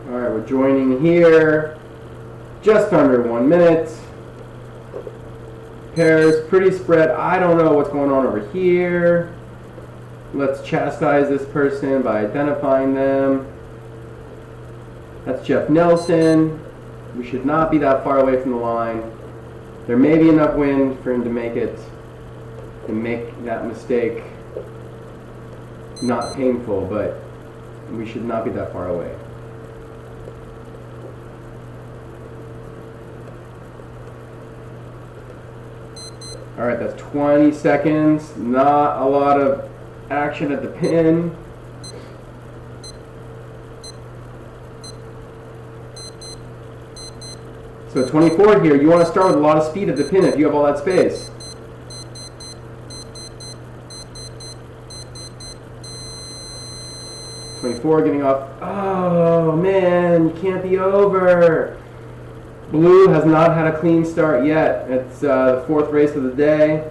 Alright, we're joining here. Just under 1 minute. Pairs, pretty spread. I don't know what's going on over here. Let's chastise this person by identifying them. That's Jeff Nelson. We should not be that far away from the line. There may be enough wind for him to make it and make that mistake not painful, but we should not be that far away. Alright, that's 20 seconds. Not a lot of action at the pin. So 24 here, you want to start with a lot of speed at the pin if you have all that space. Getting off. Oh man, you can't be over. Blue has not had a clean start yet. It's the fourth race of the day.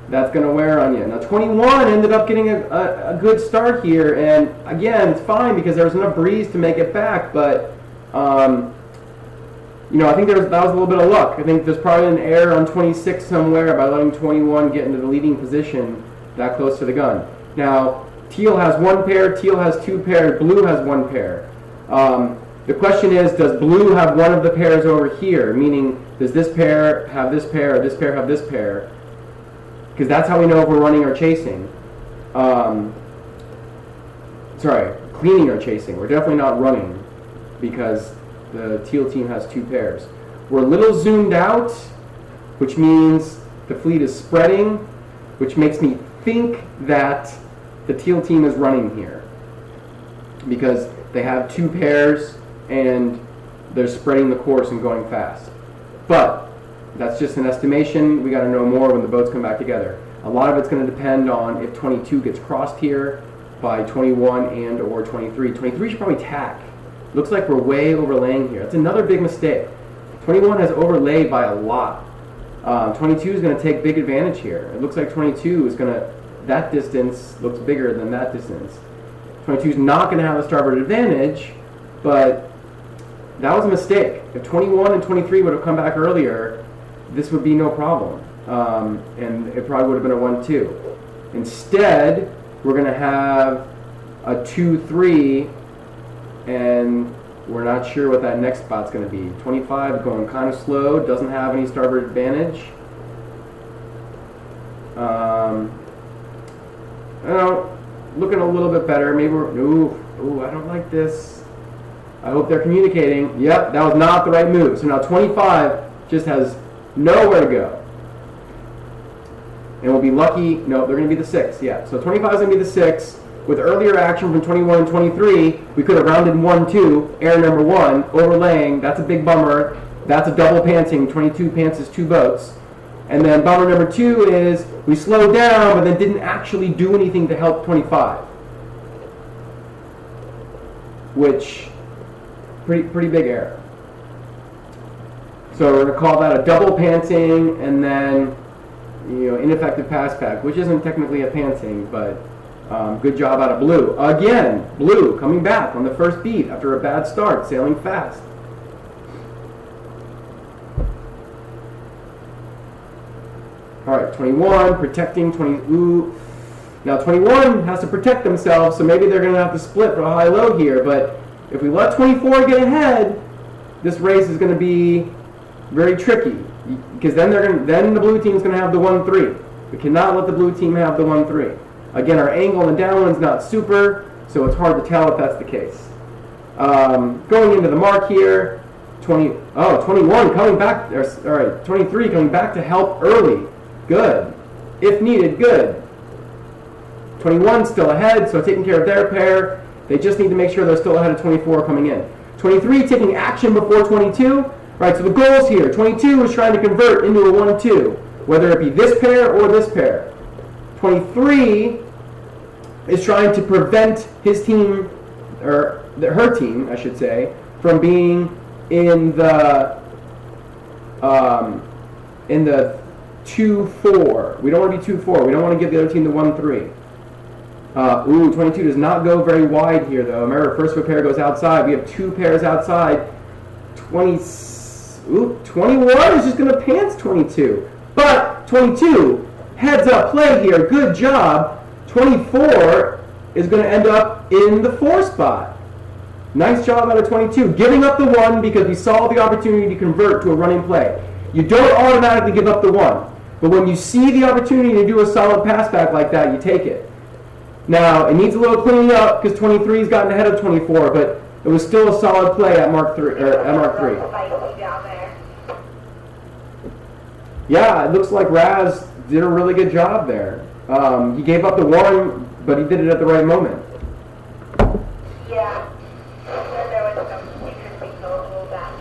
That's going to wear on you. Now 21 ended up getting a good start here, and again, it's fine because there was enough breeze to make it back, but I think that was a little bit of luck. I think there's probably an error on 26 somewhere by letting 21 get into the leading position that close to the gun. Now, Teal has one pair, Teal has two pairs, Blue has one pair. The question is, does Blue have one of the pairs over here? Meaning, does this pair have this pair, or this pair have this pair? Because that's how we know if we're running or chasing. Cleaning or chasing. We're definitely not running because the Teal team has two pairs. We're a little zoomed out, which means the fleet is spreading, which makes me think that the Teal team is running here because they have two pairs and they're spreading the course and going fast. But that's just an estimation. We got to know more when the boats come back together. A lot of it's going to depend on if 22 gets crossed here by 21 and or 23. 23 should probably tack. Looks like we're way overlaying here. That's another big mistake. 21 has overlaid by a lot. 22 is going to take big advantage here. It looks like 22 is going to, that distance looks bigger than that distance. 22 is not going to have a starboard advantage, but that was a mistake. If 21 and 23 would have come back earlier, this would be no problem. And it probably would have been a 1-2. Instead, we're going to have a 2-3, and we're not sure what that next spot's going to be. 25 going kind of slow, doesn't have any starboard advantage. Looking a little bit better. Maybe we're, ooh, I don't like this. I hope they're communicating. Yep, that was not the right move. So now 25 just has nowhere to go. And we'll be lucky. No, they're going to be the 6. Yeah, so 25 is going to be the 6. With earlier action from 21 and 23, we could have rounded 1-2, error number 1, overlaying. That's a big bummer. That's a double pantsing. 22 pants is 2 boats. And then bummer number 2 is we slowed down, but then didn't actually do anything to help 25. Which, pretty big error. So we're going to call that a double pantsing, and then ineffective pass pack, which isn't technically a pantsing, but good job out of Blue. Again, Blue coming back on the first beat after a bad start, sailing fast. All right, 21, protecting 20. Ooh. Now 21 has to protect themselves, so maybe they're going to have to split for a high-low here, but if we let 24 get ahead, this race is going to be very tricky, because then the blue team is going to have the 1-3. We cannot let the blue team have the 1-3. Again, our angle on the downwind's not super, so it's hard to tell if that's the case. Going into the mark here, 21 coming back, 23 coming back to help early. Good. If needed, good. 21 still ahead, so taking care of their pair. They just need to make sure they're still ahead of 24 coming in. 23 taking action before 22. Right, so the goals here, 22 is trying to convert into a 1-2, whether it be this pair or this pair. 23 is trying to prevent his team, or her team, I should say, from being in the 2-4. We don't want to be 2-4. We don't want to give the other team the 1-3. Ooh, 22 does not go very wide here, though. Remember, first of a pair goes outside. We have 2 pairs outside. 21 is just going to pants 22. But 22, heads up play here. Good job. 24 is going to end up in the 4 spot. Nice job out of 22. Giving up the 1 because we saw the opportunity to convert to a running play. You don't automatically give up the 1. But when you see the opportunity to do a solid pass back like that, you take it. Now, it needs a little cleaning up because 23's gotten ahead of 24, but it was still a solid play at Mark 3. Yeah, it looks like Raz did a really good job there. He gave up the 1, but he did it at the right moment. Yeah. There was some interesting little back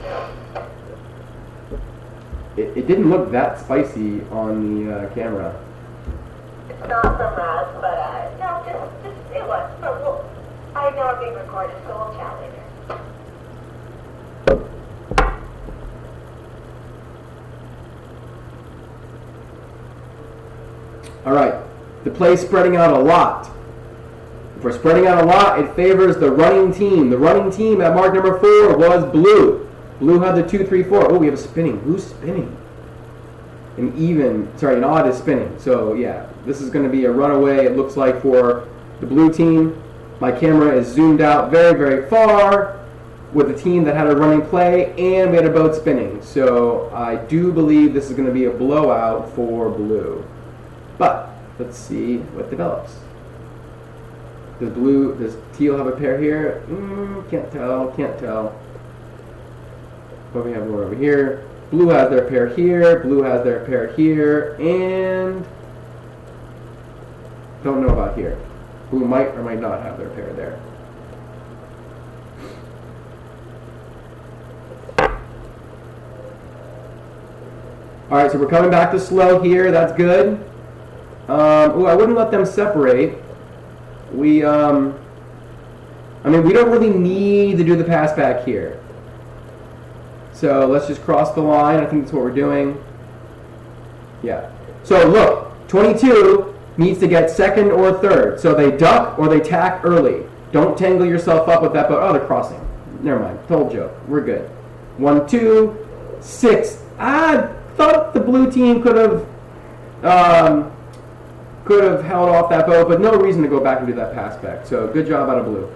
It didn't look that spicy on the camera. It's not from Raz, but no, just it was. But I know I'm being recorded, so we'll chat later. All right, the play's spreading out a lot. If we're spreading out a lot, it favors the running team. The running team at mark number 4 was blue. Blue had the 2, 3, 4. Oh, we have a spinning. Who's spinning? An odd is spinning. So yeah, this is going to be a runaway, it looks like, for the blue team. My camera is zoomed out very, very far with a team that had a running play, and we had a boat spinning. So I do believe this is going to be a blowout for blue. But let's see what develops. Does teal have a pair here? Can't tell. But we have one over here. Blue has their pair here, blue has their pair here, and don't know about here. Blue might or might not have their pair there. Alright, so we're coming back to slow here, that's good. I wouldn't let them separate. We don't really need to do the pass back here. So let's just cross the line. I think that's what we're doing. Yeah. So look, 22 needs to get second or third. So they duck or they tack early. Don't tangle yourself up with that boat. Oh, they're crossing. Never mind. Total joke. We're good. 1, 2, 6. I thought the blue team could have held off that boat, but no reason to go back and do that pass back. So good job out of blue.